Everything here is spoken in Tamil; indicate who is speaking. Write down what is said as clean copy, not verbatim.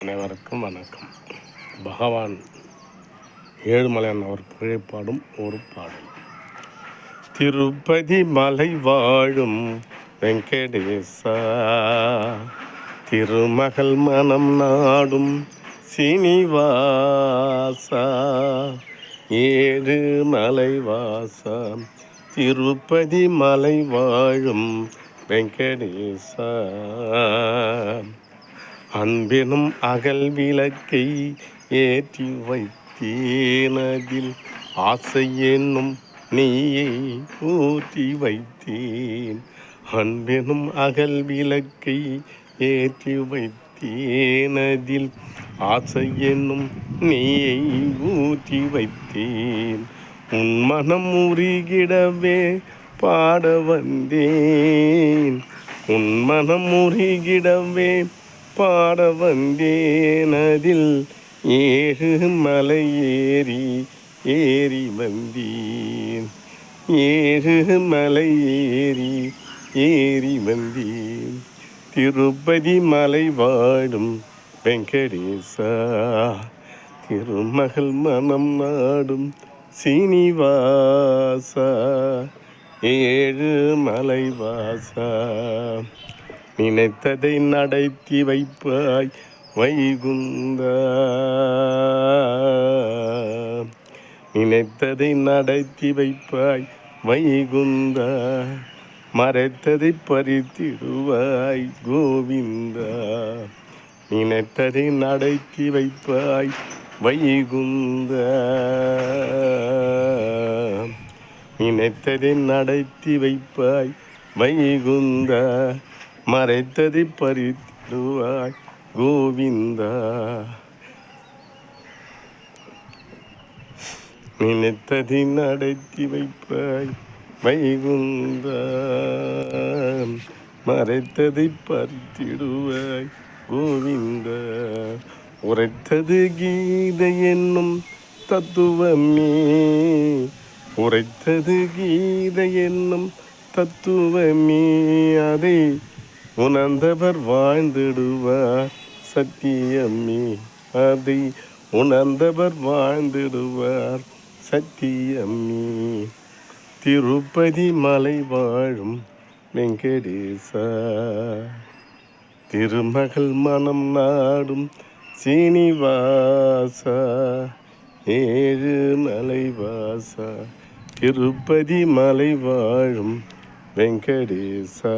Speaker 1: அனைவருக்கும் வணக்கம். பகவான் ஏழுமலையான் அவர் புகழைப்பாடும் ஒரு பாடல். திருப்பதி மலை வாழும் வெங்கடேசா, திருமகள் மனம் நாடும் சீனிவாசா, ஏழு மலைவாசா, திருப்பதி மலை வாழும் வெங்கடேசா, அன்பெனும் அகல் விளக்கை ஏற்றி வைத்தேனதில் ஆசை என்னும் நெய்யை ஊற்றி வைத்தேன். அன்பெனும் அகல் விளக்கை ஏற்றி வைத்தேனதில் ஆசை என்னும் நெய்யை ஊற்றி வைத்தேன். உன் மனம் உருகிடவே பாட வந்தேன். உன் மனம் உருகிடவே பாட வந்தேன். அதில் ஏழு மலை ஏறி வந்தேன். ஏழு மலை ஏறி வந்தேன். திருப்பதி மலை வாழும் வெங்கடேசா, திருமகள் மனம் நாடும் சீனிவாசா, ஏழு மலைவாசா, நினைத்ததை நடத்தி வைப்பாய் வைகுந்தா, நினைத்ததை நடத்தி வைப்பாய் வைகுந்தா, மறைத்ததை பறித்திடுவாய் கோவிந்தா, நினைத்ததை நடத்தி வைப்பாய் வைகுந்தா, நினைத்ததை நடத்தி வைப்பாய் வைகுந்தா, மறைத்ததை பறித்திடுவாய் கோவிந்தா, நினைத்ததை நடத்தி வைப்பாய் வைகுந்தா, மறைத்ததை பறித்திடுவாய் கோவிந்தா. உரைத்தது கீதை என்னும் தத்துவமே, உரைத்தது கீதை என்னும் தத்துவமே, அதை உணர்ந்தவர் வாழ்ந்திடுவார் சத்தியமே, அதை உணர்ந்தவர் வாழ்ந்திடுவார் சத்தியமே. திருப்பதி மலை வாழும் வெங்கடேசா, திருமகள் மனம் நாடும் சீனிவாசா, ஏழு மலைவாசா, திருப்பதி மலை வாழும் வெங்கடேசா.